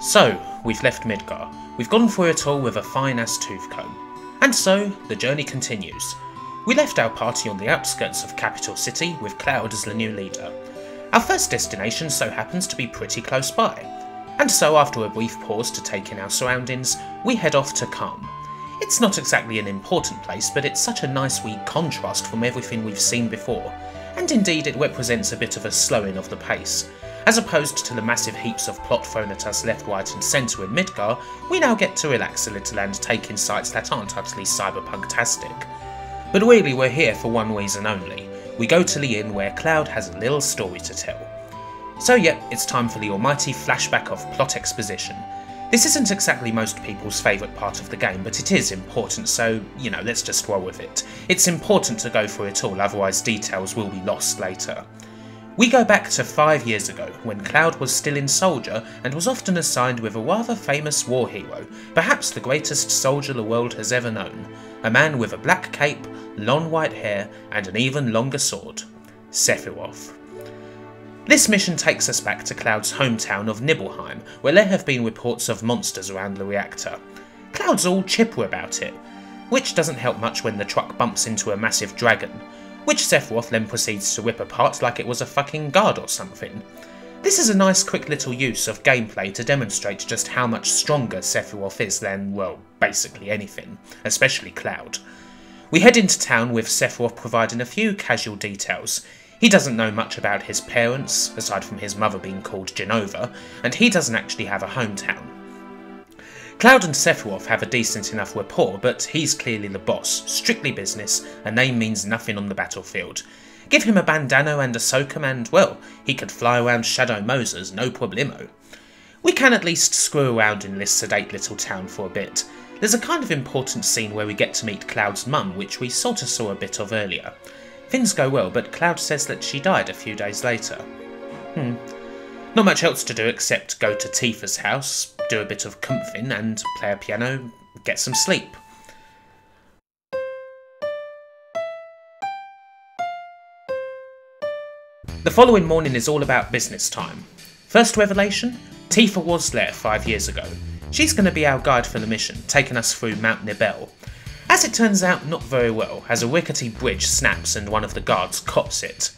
So, we've left Midgar. We've gone through it all with a fine-ass tooth comb. And so, the journey continues. We left our party on the outskirts of Capital City with Cloud as the new leader. Our first destination so happens to be pretty close by. And so, after a brief pause to take in our surroundings, we head off to Calm. It's not exactly an important place, but it's such a nice wee contrast from everything we've seen before. And indeed it represents a bit of a slowing of the pace. As opposed to the massive heaps of plot thrown at us left, right and centre in Midgar, we now get to relax a little and take in sights that aren't utterly cyberpunk-tastic. But really we're here for one reason only. We go to the inn where Cloud has a little story to tell. So yep, it's time for the almighty flashback of plot exposition. This isn't exactly most people's favourite part of the game, but it is important, so, you know, let's just roll with it. It's important to go through it all, otherwise details will be lost later. We go back to 5 years ago, when Cloud was still in Soldier and was often assigned with a rather famous war hero, perhaps the greatest soldier the world has ever known, a man with a black cape, long white hair and an even longer sword, Sephiroth. This mission takes us back to Cloud's hometown of Nibelheim, where there have been reports of monsters around the reactor. Cloud's all chipper about it, which doesn't help much when the truck bumps into a massive dragon, which Sephiroth then proceeds to rip apart like it was a fucking guard or something. This is a nice quick little use of gameplay to demonstrate just how much stronger Sephiroth is than, well, basically anything, especially Cloud. We head into town with Sephiroth providing a few casual details. He doesn't know much about his parents, aside from his mother being called Jenova, and he doesn't actually have a hometown. Cloud and Sephiroth have a decent enough rapport, but he's clearly the boss, strictly business, a name means nothing on the battlefield. Give him a bandana and a soakum and, well, he could fly around Shadow Moses, no problemo. We can at least screw around in this sedate little town for a bit. There's a kind of important scene where we get to meet Cloud's mum, which we sorta saw a bit of earlier. Things go well, but Cloud says that she died a few days later. Not much else to do except go to Tifa's house, do a bit of comfing and play a piano, get some sleep. The following morning is all about business time. First revelation? Tifa was there 5 years ago. She's going to be our guide for the mission, taking us through Mount Nibel. As it turns out, not very well, as a rickety bridge snaps and one of the guards cops it.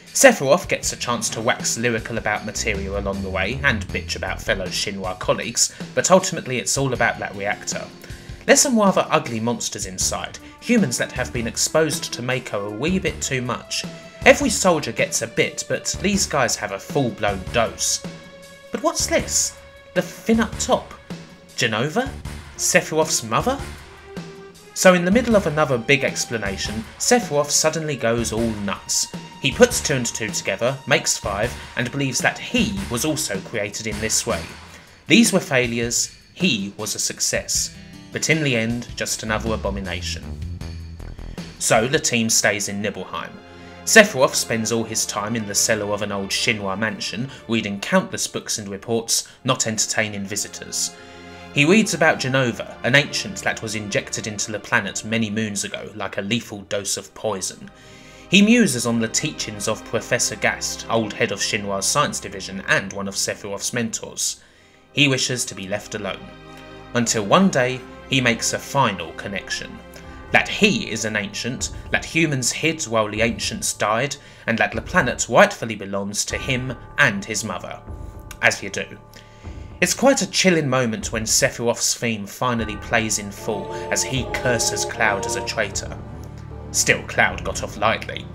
Sephiroth gets a chance to wax lyrical about materia along the way, and bitch about fellow Shinra colleagues, but ultimately it's all about that reactor. There's some rather ugly monsters inside, humans that have been exposed to Mako a wee bit too much. Every soldier gets a bit, but these guys have a full-blown dose. But what's this? The thing up top? Jenova? Sephiroth's mother? So in the middle of another big explanation, Sephiroth suddenly goes all nuts. He puts 2 and 2 together, makes 5, and believes that he was also created in this way. These were failures, he was a success. But in the end, just another abomination. So the team stays in Nibelheim. Sephiroth spends all his time in the cellar of an old Shinra mansion, reading countless books and reports, not entertaining visitors. He reads about Jenova, an ancient that was injected into the planet many moons ago like a lethal dose of poison. He muses on the teachings of Professor Gast, old head of Shinra's science division and one of Sephiroth's mentors. He wishes to be left alone. Until one day, he makes a final connection. That he is an ancient, that humans hid while the ancients died, and that the planet rightfully belongs to him and his mother. As you do. It's quite a chilling moment when Sephiroth's theme finally plays in full as he curses Cloud as a traitor. Still, Cloud got off lightly.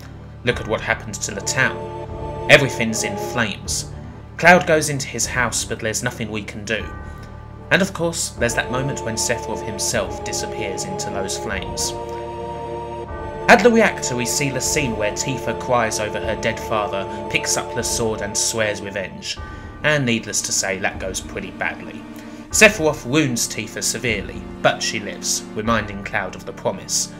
Look at what happened to the town. Everything's in flames. Cloud goes into his house, but there's nothing we can do. And of course, there's that moment when Sephiroth himself disappears into those flames. At the reactor we see the scene where Tifa cries over her dead father, picks up the sword and swears revenge. And needless to say, that goes pretty badly. Sephiroth wounds Tifa severely, but she lives, reminding Cloud of the promise.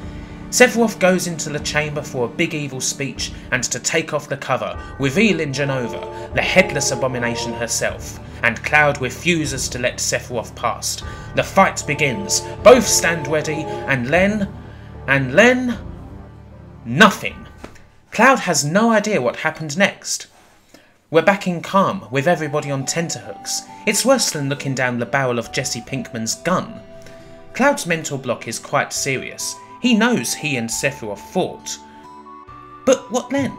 Sephiroth goes into the chamber for a big evil speech and to take off the cover, revealing Jenova, the headless abomination herself, and Cloud refuses to let Sephiroth past. The fight begins, both stand ready, and then... nothing. Cloud has no idea what happened next. We're back in Calm, with everybody on tenterhooks. It's worse than looking down the barrel of Jesse Pinkman's gun. Cloud's mental block is quite serious. He knows he and Sephiroth fought. But what then?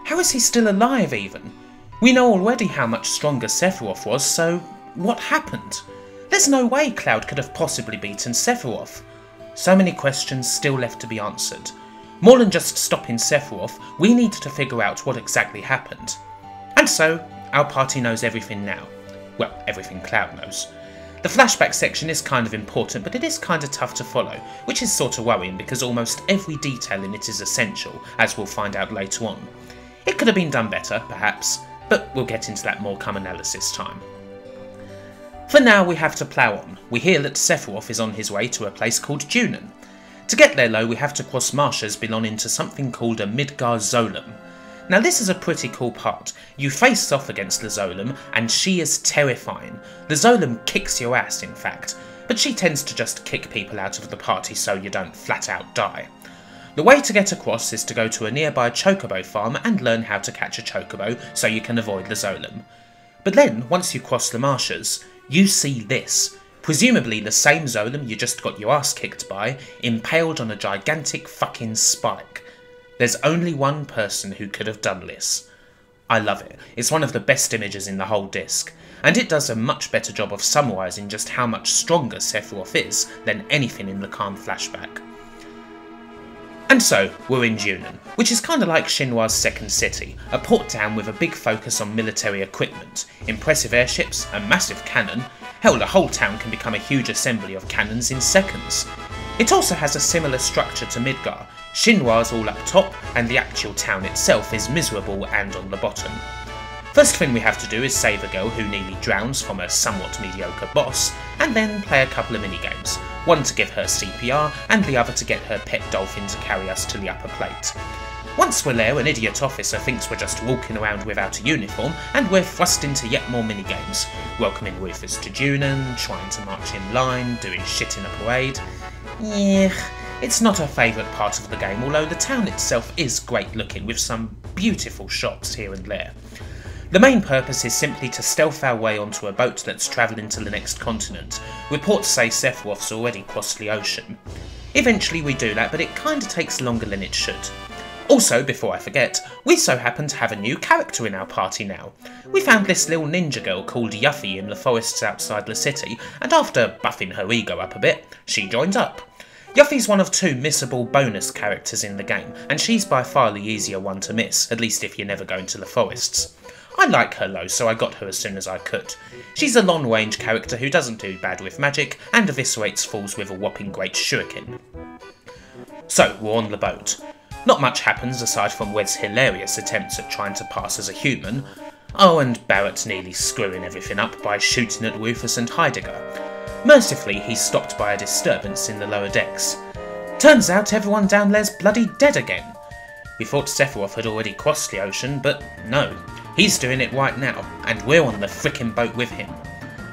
How is he still alive even? We know already how much stronger Sephiroth was, so what happened? There's no way Cloud could have possibly beaten Sephiroth. So many questions still left to be answered. More than just stopping Sephiroth, we need to figure out what exactly happened. And so, our party knows everything now. Well, everything Cloud knows. The flashback section is kind of important, but it is kind of tough to follow, which is sort of worrying because almost every detail in it is essential, as we'll find out later on. It could have been done better, perhaps, but we'll get into that more come analysis time. For now, we have to plough on. We hear that Sephiroth is on his way to a place called Junon. To get there though, we have to cross marshes belonging to something called a Midgar Zolom. Now this is a pretty cool part. You face off against the Zolom, and she is terrifying. The Zolom kicks your ass in fact, but she tends to just kick people out of the party so you don't flat out die. The way to get across is to go to a nearby chocobo farm and learn how to catch a chocobo so you can avoid the Zolom. But then, once you cross the marshes, you see this. Presumably the same Zolom you just got your ass kicked by, impaled on a gigantic fucking spike. There's only one person who could have done this. I love it. It's one of the best images in the whole disc, and it does a much better job of summarising just how much stronger Sephiroth is than anything in the Calm flashback. And so, we're in Junon, which is kinda like Shinra's second city, a port town with a big focus on military equipment, impressive airships, a massive cannon. Hell, the whole town can become a huge assembly of cannons in seconds. It also has a similar structure to Midgar. Shinra's all up top, and the actual town itself is miserable and on the bottom. First thing we have to do is save a girl who nearly drowns from a somewhat mediocre boss, and then play a couple of minigames, one to give her CPR, and the other to get her pet dolphin to carry us to the upper plate. Once we're there, an idiot officer thinks we're just walking around without a uniform, and we're thrust into yet more minigames, welcoming Rufus to Junon, trying to march in line, doing shit in a parade. Yeah, it's not our favourite part of the game, although the town itself is great looking, with some beautiful shots here and there. The main purpose is simply to stealth our way onto a boat that's travelling to the next continent. Reports say Sephiroth's already crossed the ocean. Eventually we do that, but it kinda takes longer than it should. Also, before I forget, we so happen to have a new character in our party now. We found this little ninja girl called Yuffie in the forests outside the city, and after buffing her ego up a bit, she joins up. Yuffie's one of two missable bonus characters in the game, and she's by far the easier one to miss, at least if you never go into the forests. I like her though, so I got her as soon as I could. She's a long-range character who doesn't do bad with magic, and eviscerates fools with a whopping great shuriken. So, we're on the boat. Not much happens aside from Wed's hilarious attempts at trying to pass as a human. Oh, and Barret nearly screwing everything up by shooting at Rufus and Heidegger. Mercifully, he's stopped by a disturbance in the lower decks. Turns out everyone down there's bloody dead again. We thought Sephiroth had already crossed the ocean, but no. He's doing it right now, and we're on the frickin' boat with him.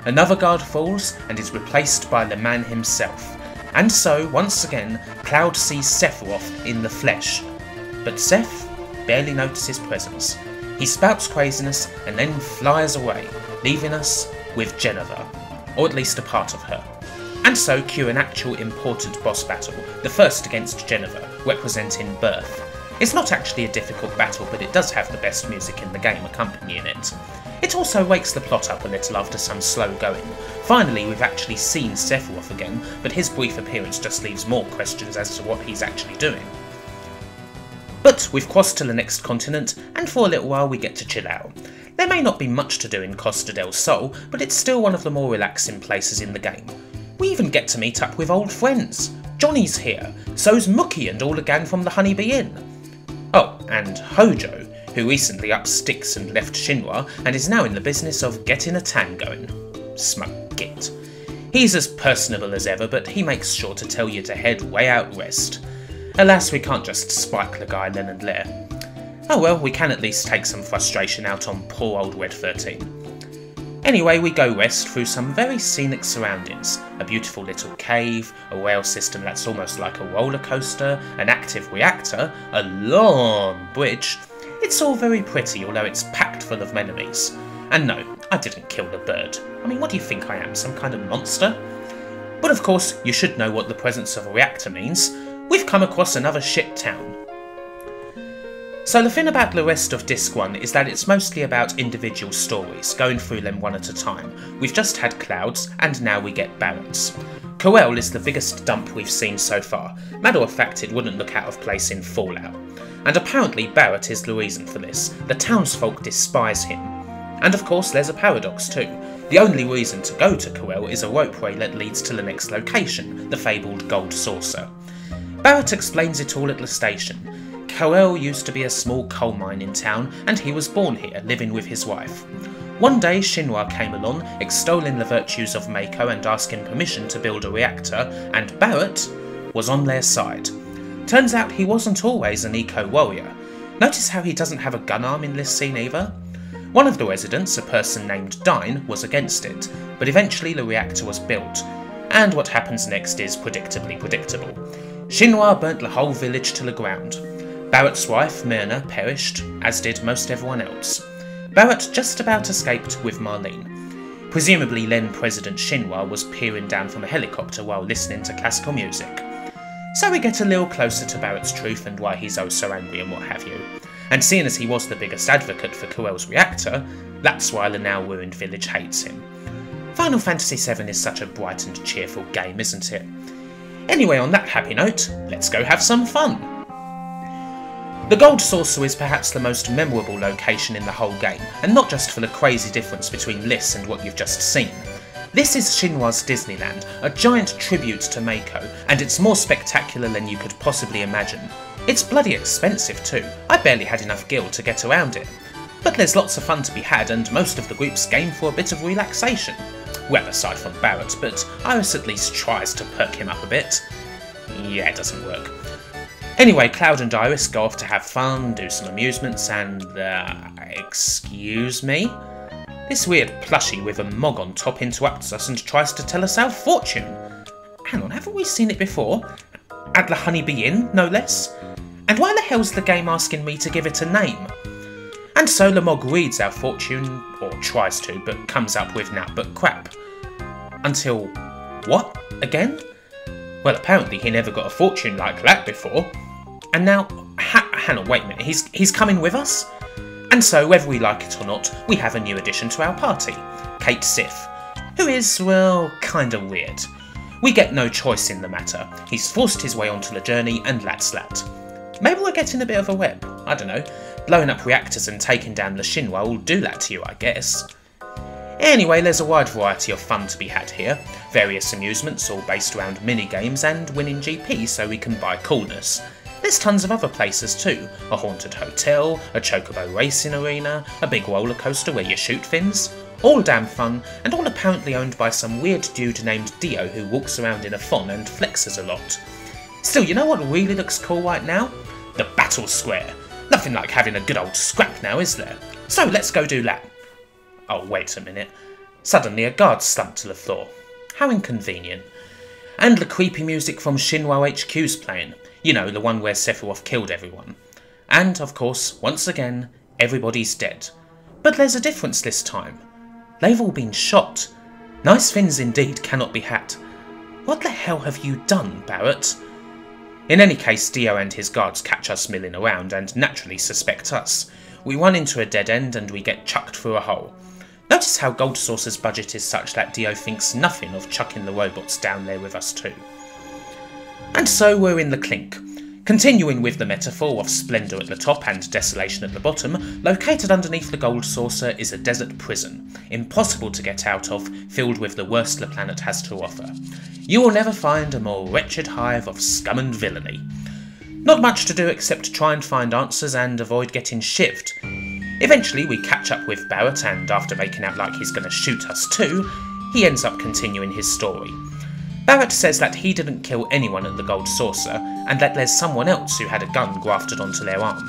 Another guard falls, and is replaced by the man himself. And so, once again, Cloud sees Sephiroth in the flesh. But Seph barely notices presence. He spouts craziness and then flies away, leaving us with Jennifer, or at least a part of her. And so cue an actual important boss battle, the first against Jennifer, representing Birth. It's not actually a difficult battle, but it does have the best music in the game accompanying it. It also wakes the plot up a little after some slow going. Finally, we've actually seen Sephiroth again, but his brief appearance just leaves more questions as to what he's actually doing. But we've crossed to the next continent, and for a little while we get to chill out. There may not be much to do in Costa del Sol, but it's still one of the more relaxing places in the game. We even get to meet up with old friends. Johnny's here, so's Mookie and all the gang from the Honeybee Inn. Oh, and Hojo, who recently upped sticks and left Shinra, and is now in the business of getting a tan going. Smug git. He's as personable as ever, but he makes sure to tell you to head way out west. Alas, we can't just spike the guy then and there. Oh well, we can at least take some frustration out on poor old Red 13. Anyway, we go west through some very scenic surroundings. A beautiful little cave, a rail system that's almost like a roller coaster, an active reactor, a long bridge. It's all very pretty, although it's packed full of enemies. And no, I didn't kill the bird. I mean, what do you think I am, some kind of monster? But of course, you should know what the presence of a reactor means. We've come across another shit town. So the thing about the rest of Disc 1 is that it's mostly about individual stories, going through them one at a time. We've just had Cloud's, and now we get Barret's. Coel is the biggest dump we've seen so far. Matter of fact, it wouldn't look out of place in Fallout. And apparently Barret is the reason for this. The townsfolk despise him. And of course there's a paradox too. The only reason to go to Coel is a ropeway that leads to the next location, the fabled Gold Saucer. Barret explains it all at the station. Coel used to be a small coal mine in town, and he was born here, living with his wife. One day Shinra came along, extolling the virtues of Mako and asking permission to build a reactor, and Barret was on their side. Turns out he wasn't always an eco-warrior. Notice how he doesn't have a gun arm in this scene either? One of the residents, a person named Dine, was against it, but eventually the reactor was built, and what happens next is predictably predictable. Shinra burnt the whole village to the ground. Barret's wife, Myrna, perished, as did most everyone else. Barret just about escaped with Marlene. Presumably then President Shinra was peering down from a helicopter while listening to classical music. So we get a little closer to Barret's truth and why he's oh so angry and what have you. And seeing as he was the biggest advocate for Coel's reactor, that's why the now ruined village hates him. Final Fantasy VII is such a bright and cheerful game, isn't it? Anyway, on that happy note, let's go have some fun! The Gold Saucer is perhaps the most memorable location in the whole game, and not just for the crazy difference between this and what you've just seen. This is Shinra's Disneyland, a giant tribute to Mako, and it's more spectacular than you could possibly imagine. It's bloody expensive too. I barely had enough gil to get around it. But there's lots of fun to be had, and most of the group's game for a bit of relaxation. Well, aside from Barret, but Iris at least tries to perk him up a bit. Yeah, it doesn't work. Anyway, Cloud and Iris go off to have fun, do some amusements, and excuse me? This weird plushie with a mog on top interrupts us and tries to tell us our fortune. Hang on, haven't we seen it before? At the Honeybee Inn, no less? And why the hell's the game asking me to give it a name? And so the mog reads our fortune, or tries to, but comes up with nothing but crap. Until... what? Again? Well, apparently he never got a fortune like that before. And now... hang on, wait a minute, he's coming with us? And so, whether we like it or not, we have a new addition to our party, Kate Sith, who is, well, kinda weird. We get no choice in the matter. He's forced his way onto the journey, and that's that. Maybe we're getting a bit of a web, I don't know. Blowing up reactors and taking down the Shinra will do that to you, I guess. Anyway, there's a wide variety of fun to be had here. Various amusements, all based around mini-games and winning GP so we can buy coolness. There's tons of other places too. A haunted hotel, a chocobo racing arena, a big roller coaster where you shoot things. All damn fun, and all apparently owned by some weird dude named Dio who walks around in a phone and flexes a lot. Still, you know what really looks cool right now? The Battle Square. Nothing like having a good old scrap now, is there? So let's go do that. Oh, wait a minute. Suddenly a guard slumped to the floor. How inconvenient. And the creepy music from Shinra HQ's playing. You know, the one where Sephiroth killed everyone. And, of course, once again, everybody's dead. But there's a difference this time. They've all been shot. Nice things indeed cannot be had. What the hell have you done, Barret? In any case, Dio and his guards catch us milling around and naturally suspect us. We run into a dead end and we get chucked through a hole. Notice how Gold Saucer's budget is such that Dio thinks nothing of chucking the robots down there with us too. And so we're in the clink. Continuing with the metaphor of splendour at the top and desolation at the bottom, located underneath the Gold Saucer is a desert prison, impossible to get out of, filled with the worst the planet has to offer. You will never find a more wretched hive of scum and villainy. Not much to do except try and find answers and avoid getting shivved. Eventually we catch up with Barret, and after making out like he's going to shoot us too, he ends up continuing his story. Barret says that he didn't kill anyone at the Gold Saucer, and that there's someone else who had a gun grafted onto their arm.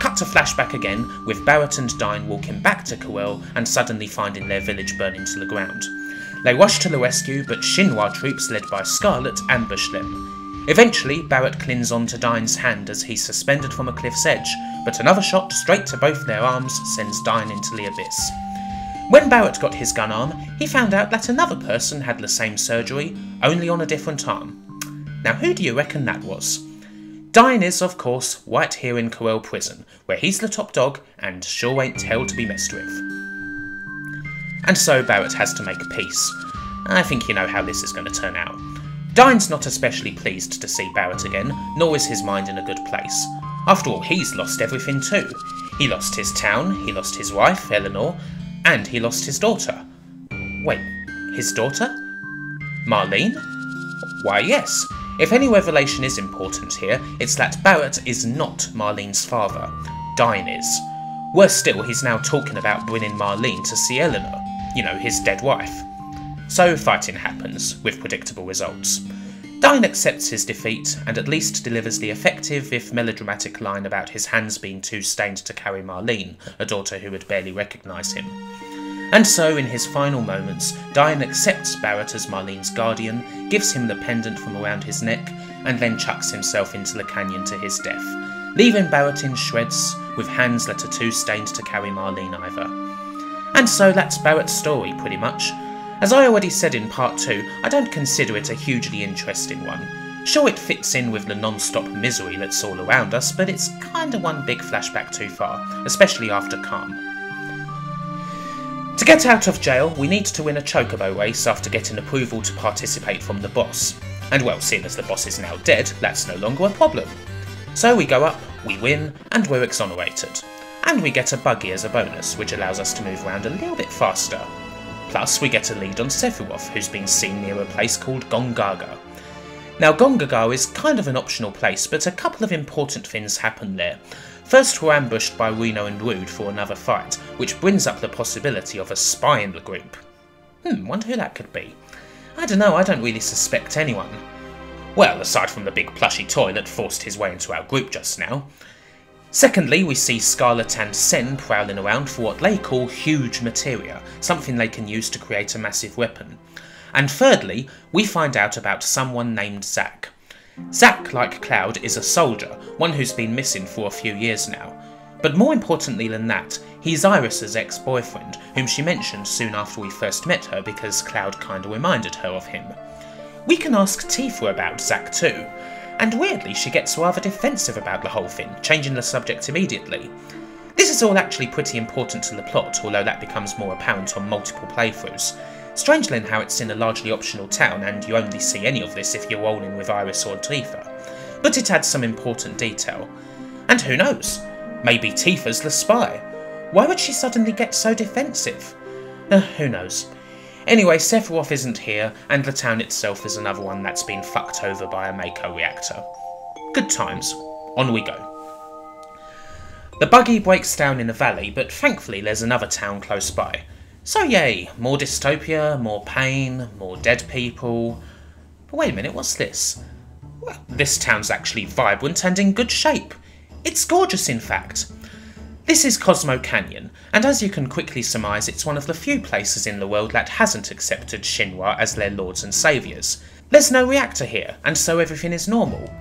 Cut to flashback again, with Barret and Dine walking back to Coel and suddenly finding their village burning to the ground. They rush to the rescue, but Shinra troops led by Scarlet ambush them. Eventually, Barret clings onto Dine's hand as he's suspended from a cliff's edge, but another shot straight to both their arms sends Dine into the abyss. When Barret got his gun arm, he found out that another person had the same surgery, only on a different arm. Now who do you reckon that was? Dine is, of course, right here in Corel Prison, where he's the top dog and sure ain't hell to be messed with. And so Barret has to make peace. I think you know how this is going to turn out. Dine's not especially pleased to see Barret again, nor is his mind in a good place. After all, he's lost everything too. He lost his town, he lost his wife, Eleanor, and he lost his daughter. Wait, his daughter? Marlene? Why yes, if any revelation is important here, it's that Barret is not Marlene's father. Dine is. Worse still, he's now talking about bringing Marlene to see Eleanor, you know, his dead wife. So fighting happens, with predictable results. Dine accepts his defeat, and at least delivers the effective, if melodramatic, line about his hands being too stained to carry Marlene, a daughter who would barely recognise him. And so, in his final moments, Dine accepts Barret as Marlene's guardian, gives him the pendant from around his neck, and then chucks himself into the canyon to his death, leaving Barret in shreds, with hands that are too stained to carry Marlene either. And so that's Barret's story, pretty much. As I already said in part 2, I don't consider it a hugely interesting one. Sure, it fits in with the non-stop misery that's all around us, but it's kinda one big flashback too far, especially after Calm. To get out of jail, we need to win a chocobo race after getting approval to participate from the boss. And well, seeing as the boss is now dead, that's no longer a problem. So we go up, we win, and we're exonerated. And we get a buggy as a bonus, which allows us to move around a little bit faster. Plus, we get a lead on Sephiroth, who's been seen near a place called Gongaga. Now, Gongaga is kind of an optional place, but a couple of important things happen there. First, we're ambushed by Reno and Rude for another fight, which brings up the possibility of a spy in the group. Wonder who that could be. I don't know, I don't really suspect anyone. Well, aside from the big plushy toy that forced his way into our group just now. Secondly, we see Scarlet and Sen prowling around for what they call huge materia, something they can use to create a massive weapon. And thirdly, we find out about someone named Zack. Zack, like Cloud, is a soldier, one who's been missing for a few years now. But more importantly than that, he's Iris's ex-boyfriend, whom she mentioned soon after we first met her because Cloud kinda reminded her of him. We can ask Tifa about Zack too. And weirdly, she gets rather defensive about the whole thing, changing the subject immediately. This is all actually pretty important to the plot, although that becomes more apparent on multiple playthroughs. Strangely in how it's in a largely optional town, and you only see any of this if you're rolling with Iris or Tifa. But it adds some important detail. And who knows? Maybe Tifa's the spy. Why would she suddenly get so defensive? Who knows? Anyway, Sephiroth isn't here, and the town itself is another one that's been fucked over by a Mako reactor. Good times. On we go. The buggy breaks down in a valley, but thankfully there's another town close by. So yay, more dystopia, more pain, more dead people. But wait a minute, what's this? Well, this town's actually vibrant and in good shape. It's gorgeous, in fact. This is Cosmo Canyon, and as you can quickly surmise, it's one of the few places in the world that hasn't accepted Shinra as their lords and saviours. There's no reactor here, and so everything is normal.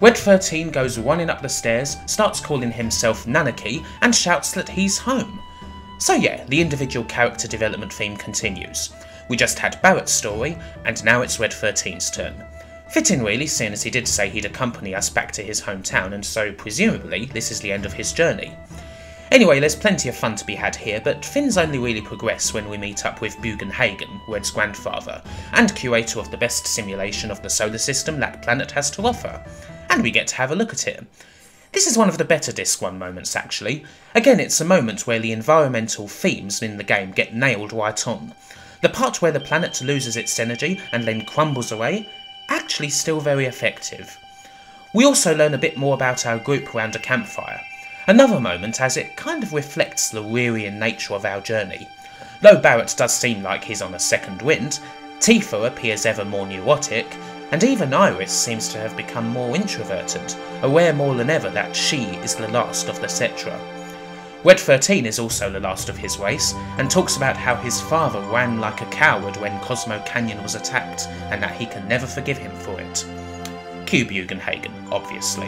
Red 13 goes running up the stairs, starts calling himself Nanaki, and shouts that he's home. So yeah, the individual character development theme continues. We just had Barret's story, and now it's Red 13's turn. Fitting really, seeing as he did say he'd accompany us back to his hometown, and so presumably this is the end of his journey. Anyway, there's plenty of fun to be had here, but things only really progress when we meet up with Bugenhagen, Red's grandfather, and curator of the best simulation of the solar system that planet has to offer, and we get to have a look at it. This is one of the better Disc 1 moments, actually. Again, it's a moment where the environmental themes in the game get nailed right on. The part where the planet loses its energy and then crumbles away, actually still very effective. We also learn a bit more about our group around a campfire. Another moment as it kind of reflects the wearying nature of our journey. Though Barret does seem like he's on a second wind, Tifa appears ever more neurotic, and even Iris seems to have become more introverted, aware more than ever that she is the last of the Cetra. Red 13 is also the last of his race, and talks about how his father ran like a coward when Cosmo Canyon was attacked, and that he can never forgive him for it. Cue Bugenhagen, obviously.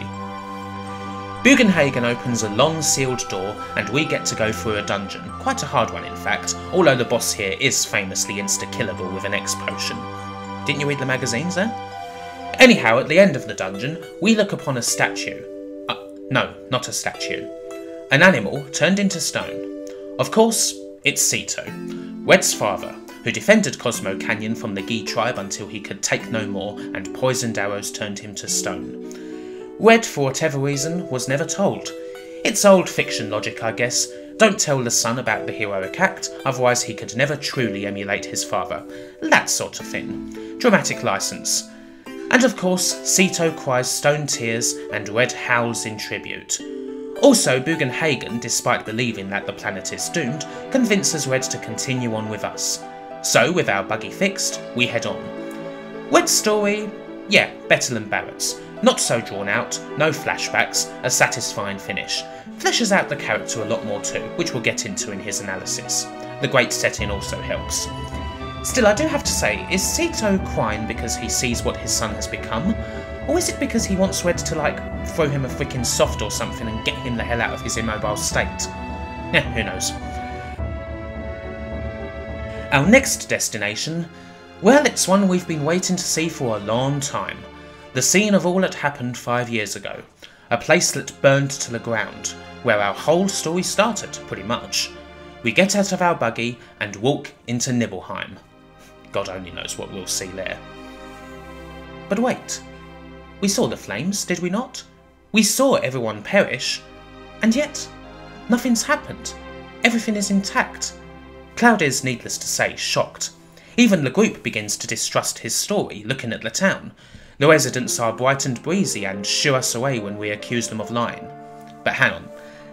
Bugenhagen opens a long sealed door and we get to go through a dungeon, quite a hard one in fact, although the boss here is famously insta-killable with an X potion. Didn't you read the magazines then? Anyhow, at the end of the dungeon, we look upon a statue. No, not a statue. An animal turned into stone. Of course, it's Cito, Wed's father, who defended Cosmo Canyon from the Gi tribe until he could take no more and poisoned arrows turned him to stone. Wed, for whatever reason, was never told. It's old fiction logic, I guess. Don't tell the son about the heroic act, otherwise he could never truly emulate his father. That sort of thing. Dramatic license. And of course, Cito cries stone tears and Wed howls in tribute. Also, Bugenhagen, despite believing that the planet is doomed, convinces Wed to continue on with us. So, with our buggy fixed, we head on. Wed's story? Yeah, better than Barret's. Not so drawn out, no flashbacks, a satisfying finish. Fleshes out the character a lot more too, which we'll get into in his analysis. The great setting also helps. Still, I do have to say, is Cito crying because he sees what his son has become? Or is it because he wants Wed to, throw him a freaking soft or something and get him the hell out of his immobile state? Who knows. Our next destination? Well, it's one we've been waiting to see for a long time. The scene of all that happened 5 years ago. A place that burned to the ground, where our whole story started, pretty much. We get out of our buggy and walk into Nibelheim. God only knows what we'll see there. But wait, we saw the flames, did we not? We saw everyone perish, and yet nothing's happened. Everything is intact. Cloud is, needless to say, shocked. Even the group begins to distrust his story, looking at the town. The residents are bright and breezy and shoo us away when we accuse them of lying. But hang on,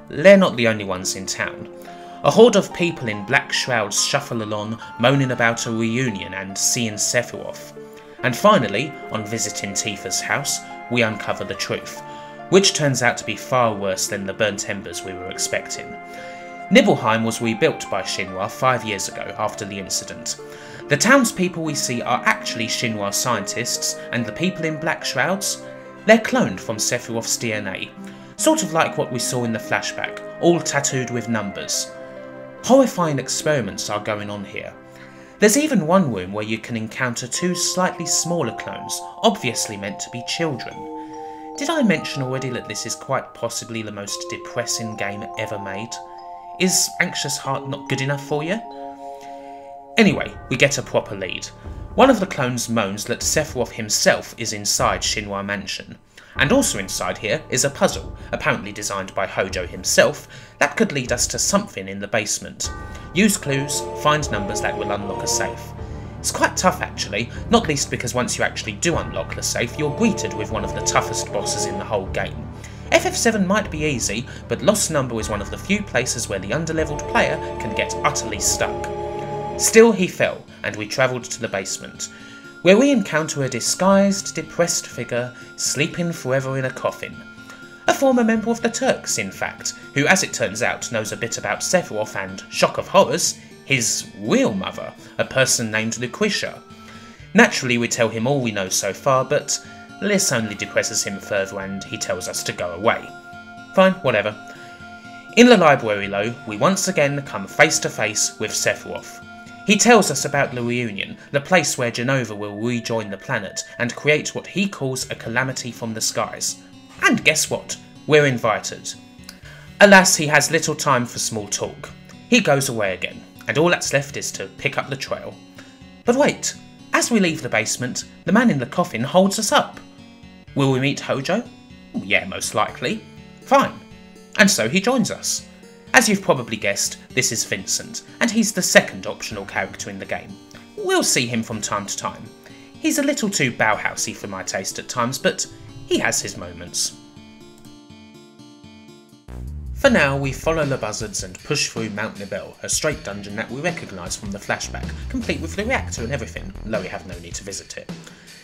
they're not the only ones in town. A horde of people in black shrouds shuffle along, moaning about a reunion and seeing Sephiroth. And finally, on visiting Tifa's house, we uncover the truth, which turns out to be far worse than the burnt embers we were expecting. Nibelheim was rebuilt by Shinra 5 years ago after the incident. The townspeople we see are actually Shinra scientists, and the people in black shrouds? They're cloned from Sephiroth's DNA, sort of like what we saw in the flashback, all tattooed with numbers. Horrifying experiments are going on here. There's even one room where you can encounter 2 slightly smaller clones, obviously meant to be children. Did I mention already that this is quite possibly the most depressing game ever made? Is Anxious Heart not good enough for you? Anyway, we get a proper lead. One of the clones moans that Sephiroth himself is inside Shinra Mansion. And also inside here is a puzzle, apparently designed by Hojo himself, that could lead us to something in the basement. Use clues, find numbers that will unlock a safe. It's quite tough actually, not least because once you actually do unlock the safe, you're greeted with one of the toughest bosses in the whole game. FF7 might be easy, but Lost Number is one of the few places where the underleveled player can get utterly stuck. Still he fell, and we travelled to the basement, where we encounter a disguised, depressed figure sleeping forever in a coffin. A former member of the Turks, in fact, who as it turns out knows a bit about Sephiroth and, shock of horrors, his real mother, a person named Lucretia. Naturally we tell him all we know so far, but this only depresses him further and he tells us to go away. Fine, whatever. In the library though, we once again come face to face with Sephiroth. He tells us about the reunion, the place where Genova will rejoin the planet and create what he calls a calamity from the skies. And guess what? We're invited. Alas, he has little time for small talk. He goes away again, and all that's left is to pick up the trail. But wait, as we leave the basement, the man in the coffin holds us up. Will we meet Hojo? Yeah, most likely. Fine. And so he joins us. As you've probably guessed, this is Vincent, and he's the second optional character in the game. We'll see him from time to time. He's a little too Bauhausy for my taste at times, but he has his moments. For now, we follow the buzzards and push through Mount Nibel, a straight dungeon that we recognise from the flashback, complete with the reactor and everything, though we have no need to visit it.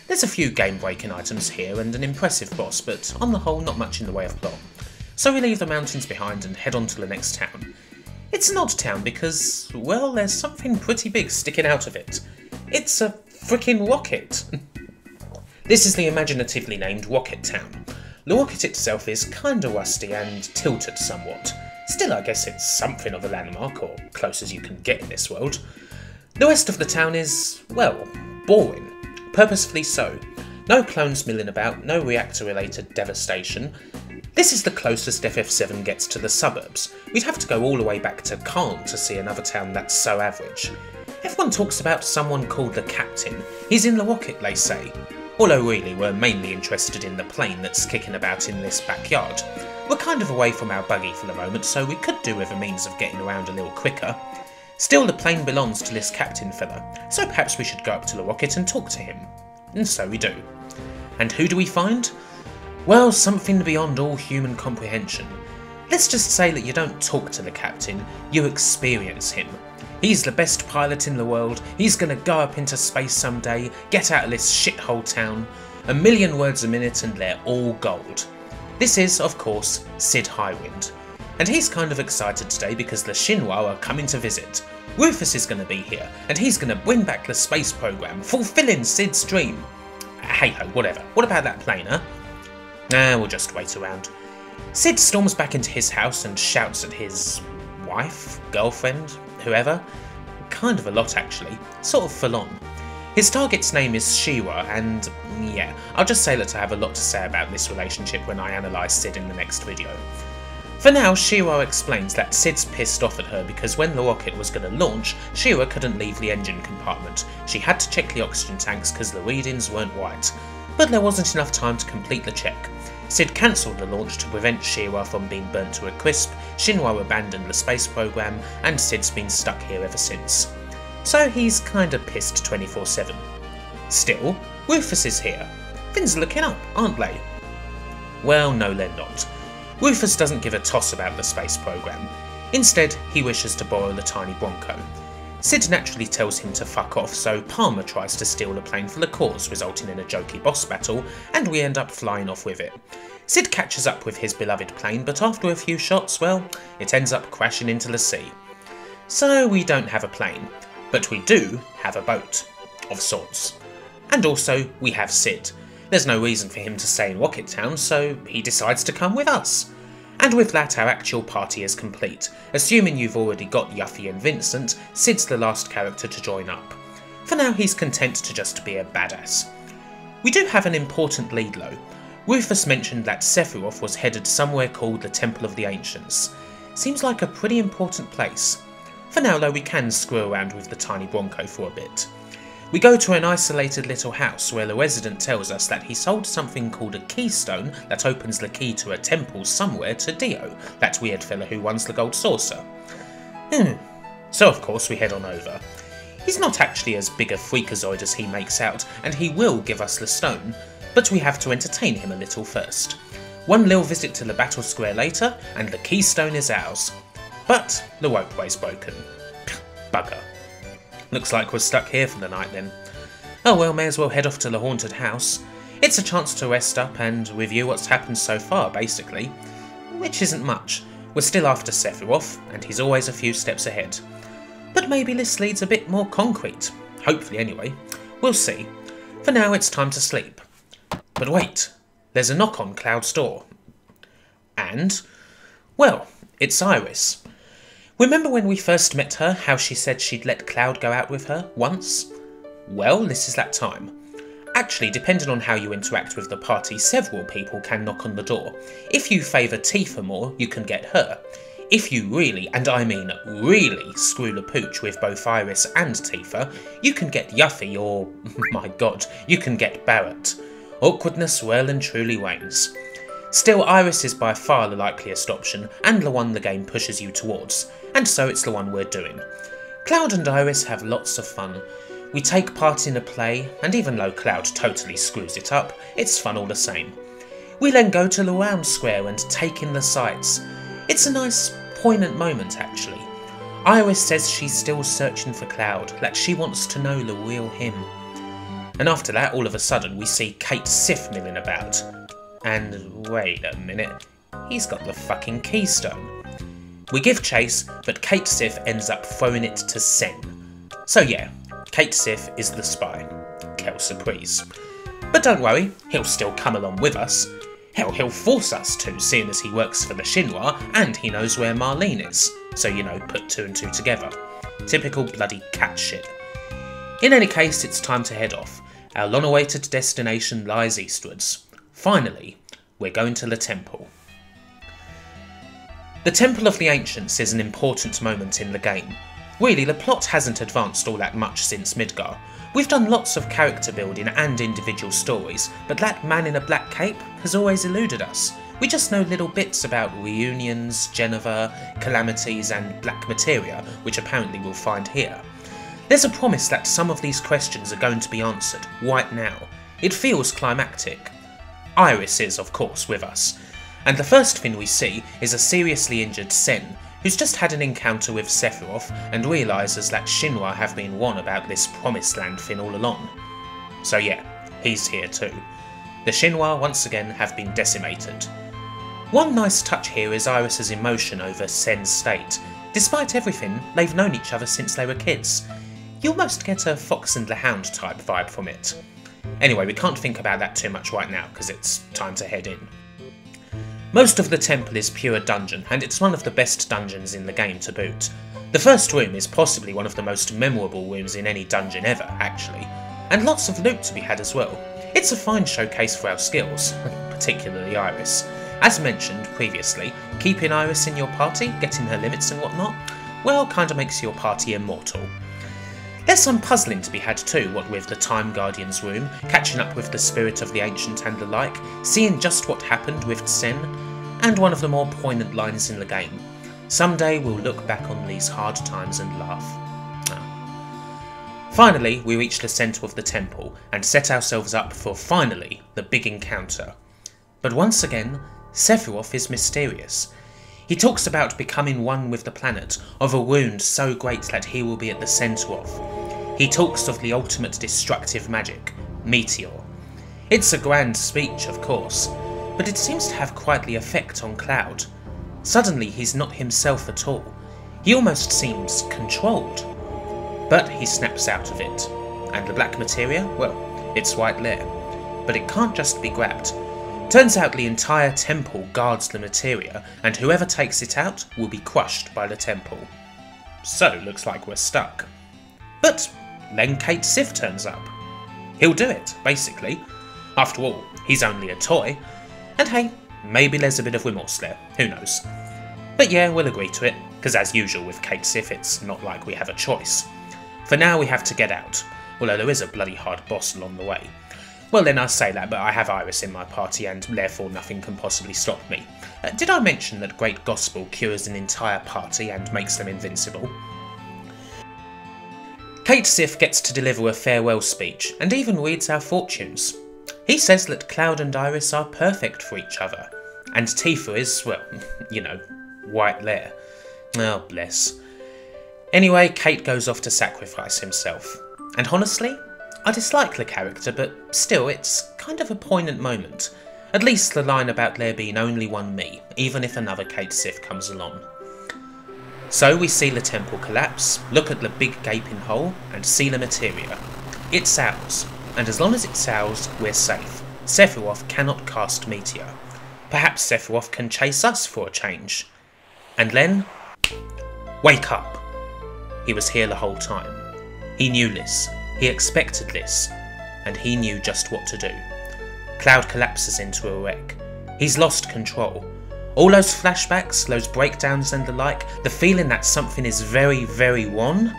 There's a few game-breaking items here and an impressive boss, but on the whole not much in the way of plot. So we leave the mountains behind and head on to the next town. It's an odd town because, well, there's something pretty big sticking out of it. It's a freaking rocket. This is the imaginatively named Rocket Town. The rocket itself is kinda rusty and tilted somewhat. Still, I guess it's something of a landmark, or close as you can get in this world. The rest of the town is, well, boring. Purposefully so. No clones milling about, no reactor-related devastation. This is the closest FF7 gets to the suburbs. We'd have to go all the way back to Caen to see another town that's so average. Everyone talks about someone called the Captain. He's in the rocket, they say. Although really, we're mainly interested in the plane that's kicking about in this backyard. We're kind of away from our buggy for the moment, so we could do with a means of getting around a little quicker. Still, the plane belongs to this captain fella, so perhaps we should go up to the rocket and talk to him. And so we do. And who do we find? Well, something beyond all human comprehension. Let's just say that you don't talk to the captain, you experience him. He's the best pilot in the world, he's gonna go up into space someday, get out of this shithole town, 1,000,000 words a minute and they're all gold. This is, of course, Cid Highwind. And he's kind of excited today because the Shinra are coming to visit. Rufus is going to be here, and he's going to bring back the space program, fulfilling Cid's dream. Hey ho, whatever. What about that plane, huh? Nah, we'll just wait around. Cid storms back into his house and shouts at his wife, girlfriend, whoever. Kind of a lot actually, sort of full on. His target's name is Shira, and yeah, I'll just say that I have a lot to say about this relationship when I analyse Cid in the next video. For now, Shira explains that Cid's pissed off at her because when the rocket was going to launch, Shira couldn't leave the engine compartment. She had to check the oxygen tanks because the readings weren't right. But there wasn't enough time to complete the check. Cid cancelled the launch to prevent Shira from being burnt to a crisp, Shinra abandoned the space program, and Cid's been stuck here ever since. So he's kinda pissed 24/7. Still, Rufus is here. Things are looking up, aren't they? Well, no they're not. Rufus doesn't give a toss about the space program. Instead, he wishes to borrow the tiny Bronco. Cid naturally tells him to fuck off, so Palmer tries to steal the plane for the cause, resulting in a jokey boss battle, and we end up flying off with it. Cid catches up with his beloved plane, but after a few shots, well, it ends up crashing into the sea. So we don't have a plane, but we do have a boat, of sorts. And also, we have Cid. There's no reason for him to stay in Rocket Town, so he decides to come with us. And with that, our actual party is complete. Assuming you've already got Yuffie and Vincent, Cid's the last character to join up. For now, he's content to just be a badass. We do have an important lead though. Rufus mentioned that Sephiroth was headed somewhere called the Temple of the Ancients. Seems like a pretty important place. For now though, we can screw around with the tiny Bronco for a bit. We go to an isolated little house where the resident tells us that he sold something called a keystone that opens the key to a temple somewhere to Dio, that weird fella who runs the gold saucer. So of course we head on over. He's not actually as big a freakazoid as he makes out, and he will give us the stone, but we have to entertain him a little first. One little visit to the battle square later, and the keystone is ours. But the ropeway's broken. Bugger. Looks like we're stuck here for the night then. Oh well, may as well head off to the haunted house. It's a chance to rest up and review what's happened so far, basically. Which isn't much. We're still after Sephiroth, and he's always a few steps ahead. But maybe this leads a bit more concrete. Hopefully anyway. We'll see. For now it's time to sleep. But wait, there's a knock on Cloud's door. And, well, it's Iris. Remember when we first met her, how she said she'd let Cloud go out with her, once? Well, this is that time. Actually, depending on how you interact with the party, several people can knock on the door. If you favour Tifa more, you can get her. If you really, and I mean really, screw the pooch with both Iris and Tifa, you can get Yuffie or, my god, you can get Barret. Awkwardness well and truly reigns. Still, Iris is by far the likeliest option, and the one the game pushes you towards, and so it's the one we're doing. Cloud and Iris have lots of fun. We take part in a play, and even though Cloud totally screws it up, it's fun all the same. We then go to the round square and take in the sights. It's a nice, poignant moment actually. Iris says she's still searching for Cloud, that she wants to know the real him. And after that, all of a sudden, we see Cait Sith milling about. And wait a minute, he's got the fucking keystone. We give chase, but Cait Sith ends up throwing it to Sen. So yeah, Cait Sith is the spy. Quelle surprise. But don't worry, he'll still come along with us. Hell, he'll force us to, seeing as he works for the Shinra and he knows where Marlene is. So, you know, put 2 and 2 together. Typical bloody cat shit. In any case, it's time to head off. Our long-awaited destination lies eastwards. Finally, we're going to the temple. The Temple of the Ancients is an important moment in the game. Really, the plot hasn't advanced all that much since Midgar. We've done lots of character building and individual stories, but that man in a black cape has always eluded us. We just know little bits about reunions, Geneva, calamities and black materia, which apparently we'll find here. There's a promise that some of these questions are going to be answered right now. It feels climactic. Iris is, of course, with us. And the first thing we see is a seriously injured Sen, who's just had an encounter with Sephiroth and realises that Shinra have been won about this promised land thing all along. So yeah, he's here too. The Shinra once again have been decimated. One nice touch here is Iris's emotion over Sen's state. Despite everything, they've known each other since they were kids. You almost get a Fox and the Hound type vibe from it. Anyway, we can't think about that too much right now because it's time to head in. Most of the temple is pure dungeon, and it's one of the best dungeons in the game to boot. The first room is possibly one of the most memorable rooms in any dungeon ever, actually, and lots of loot to be had as well. It's a fine showcase for our skills, particularly Iris. As mentioned previously, keeping Iris in your party, getting her limits and whatnot, well, kinda makes your party immortal. There's some puzzling to be had too, what with the Time Guardian's room, catching up with the Spirit of the Ancient and the like, seeing just what happened with Sen, and one of the more poignant lines in the game. Someday we'll look back on these hard times and laugh. Finally, we reach the centre of the temple and set ourselves up for, finally, the big encounter. But once again, Sephiroth is mysterious. He talks about becoming one with the planet, of a wound so great that he will be at the centre of. He talks of the ultimate destructive magic, Meteor. It's a grand speech, of course, but it seems to have quite the effect on Cloud. Suddenly he's not himself at all. He almost seems controlled. But he snaps out of it. And the black materia? Well, it's right there. But it can't just be grabbed. Turns out the entire temple guards the materia, and whoever takes it out will be crushed by the temple. So, looks like we're stuck. But then XIII turns up. He'll do it, basically. After all, he's only a toy. And hey, maybe there's a bit of remorse there, who knows. But yeah, we'll agree to it, because as usual with XIII, it's not like we have a choice. For now we have to get out, although there is a bloody hard boss along the way. Well then, I say that, but I have Iris in my party and therefore nothing can possibly stop me. Did I mention that Great Gospel cures an entire party and makes them invincible? XIII gets to deliver a farewell speech and even reads our fortunes. He says that Cloud and Iris are perfect for each other, and Tifa is, well, you know, right there. Oh, bless. Anyway, Kate goes off to sacrifice himself, and honestly, I dislike the character, but still, it's kind of a poignant moment. At least the line about there being only one me, even if another XIII comes along. So we see the temple collapse, look at the big gaping hole, and see the materia. It's ours, and as long as it's ours, we're safe. Sephiroth cannot cast Meteor. Perhaps Sephiroth can chase us for a change. And then, wake up! He was here the whole time. He knew this. He expected this, and he knew just what to do. Cloud collapses into a wreck. He's lost control. All those flashbacks, those breakdowns and the like, the feeling that something is very, very wrong,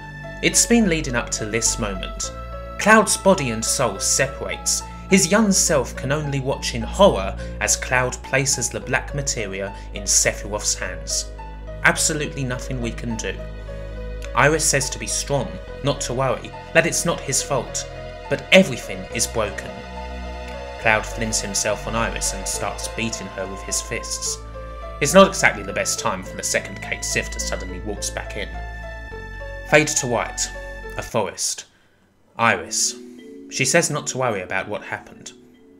it's been leading up to this moment. Cloud's body and soul separates. His young self can only watch in horror as Cloud places the black materia in Sephiroth's hands. Absolutely nothing we can do. Iris says to be strong, not to worry, that it's not his fault, but everything is broken. Cloud flings himself on Iris and starts beating her with his fists. It's not exactly the best time for the second XIII to suddenly waltz back in. Fade to white. A forest. Iris. She says not to worry about what happened.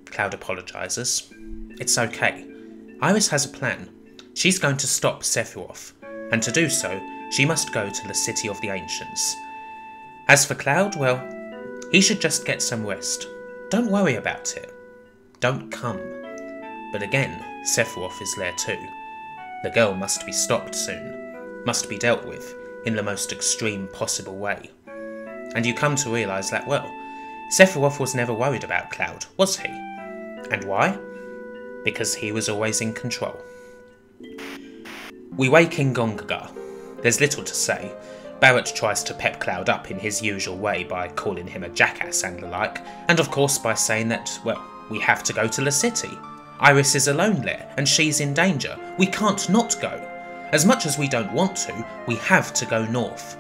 Cloud apologises. It's okay. Iris has a plan. She's going to stop Sephiroth, and to do so, she must go to the City of the Ancients. As for Cloud, well, he should just get some rest. Don't worry about it. Don't come. But again, Sephiroth is there too. The girl must be stopped soon, must be dealt with in the most extreme possible way. And you come to realise that, well, Sephiroth was never worried about Cloud, was he? And why? Because he was always in control. We wake in Gongaga. There's little to say. Barret tries to pep Cloud up in his usual way by calling him a jackass and the like, and of course by saying that, well, we have to go to the city. Iris is alone there, and she's in danger. We can't not go. As much as we don't want to, we have to go north.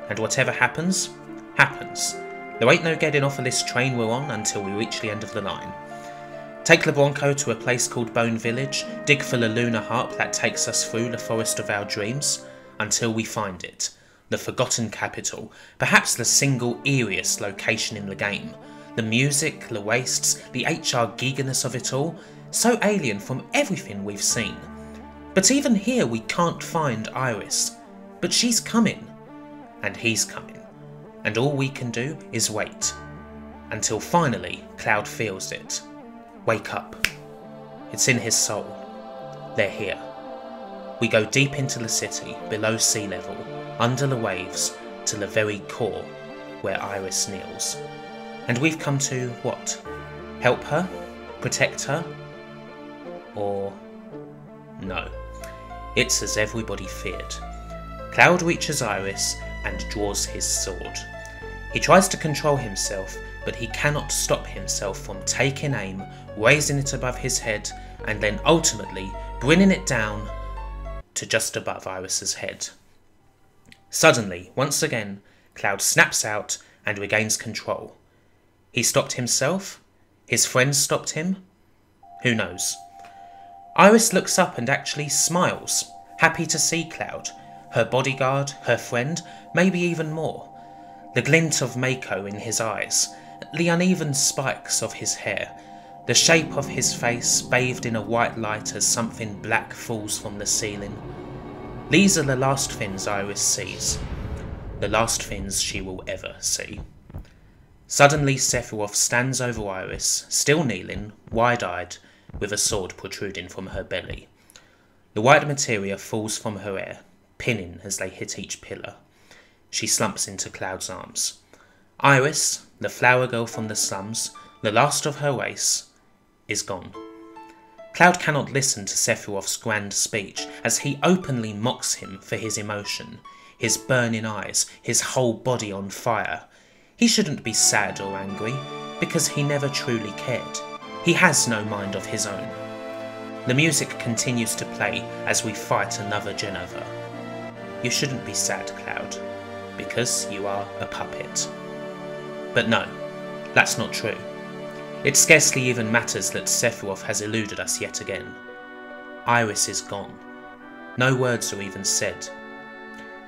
And whatever happens, happens. There ain't no getting off of this train we're on until we reach the end of the line. Take the Bronco to a place called Bone Village, dig for the lunar harp that takes us through the forest of our dreams, until we find it. The forgotten capital, perhaps the single eeriest location in the game. The music, the wastes, the HR giganess of it all, so alien from everything we've seen. But even here we can't find Iris. But she's coming. And he's coming. And all we can do is wait. Until finally Cloud feels it. Wake up. It's in his soul. They're here. We go deep into the city, below sea level, under the waves, to the very core where Iris kneels. And we've come to, what? Help her? Protect her? Or no. It's as everybody feared. Cloud reaches Iris and draws his sword. He tries to control himself, but he cannot stop himself from taking aim, raising it above his head, and then ultimately bringing it down to just above Iris's head. Suddenly, once again, Cloud snaps out and regains control. He stopped himself? His friends stopped him? Who knows? Iris looks up and actually smiles, happy to see Cloud, her bodyguard, her friend, maybe even more. The glint of Mako in his eyes, the uneven spikes of his hair, the shape of his face bathed in a white light as something black falls from the ceiling. These are the last things Iris sees, the last things she will ever see. Suddenly Sephiroth stands over Iris, still kneeling, wide-eyed, with a sword protruding from her belly. The white materia falls from her hair, pinning as they hit each pillar. She slumps into Cloud's arms. Iris, the flower girl from the slums, the last of her race, is gone. Cloud cannot listen to Sephiroth's grand speech as he openly mocks him for his emotion, his burning eyes, his whole body on fire. He shouldn't be sad or angry, because he never truly cared. He has no mind of his own. The music continues to play as we fight another Genova. You shouldn't be sad, Cloud, because you are a puppet. But no, that's not true. It scarcely even matters that Sephiroth has eluded us yet again. Iris is gone. No words are even said.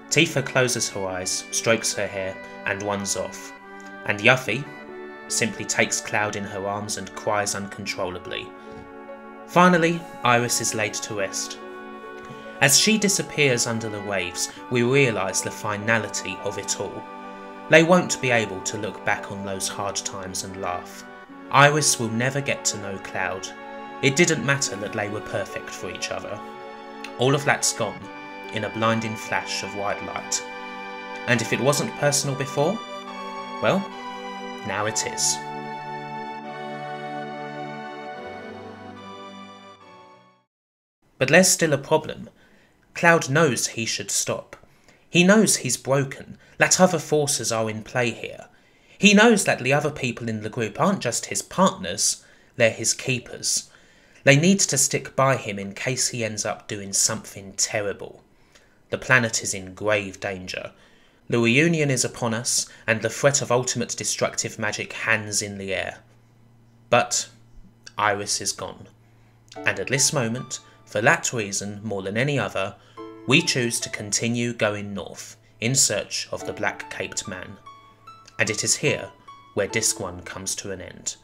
Tifa closes her eyes, strokes her hair, and runs off. And Yuffie simply takes Cloud in her arms and cries uncontrollably. Finally, Iris is laid to rest. As she disappears under the waves, we realise the finality of it all. They won't be able to look back on those hard times and laugh. Iris will never get to know Cloud. It didn't matter that they were perfect for each other. All of that's gone, in a blinding flash of white light. And if it wasn't personal before, well, now it is. But there's still a problem. Cloud knows he should stop. He knows he's broken, that other forces are in play here. He knows that the other people in the group aren't just his partners, they're his keepers. They need to stick by him in case he ends up doing something terrible. The planet is in grave danger. The reunion is upon us, and the threat of ultimate destructive magic hangs in the air. But Iris is gone. And at this moment, for that reason more than any other, we choose to continue going north, in search of the black-caped man. And it is here where Disc 1 comes to an end.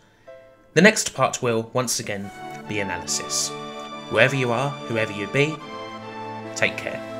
The next part will, once again, be analysis. Wherever you are, whoever you be, take care.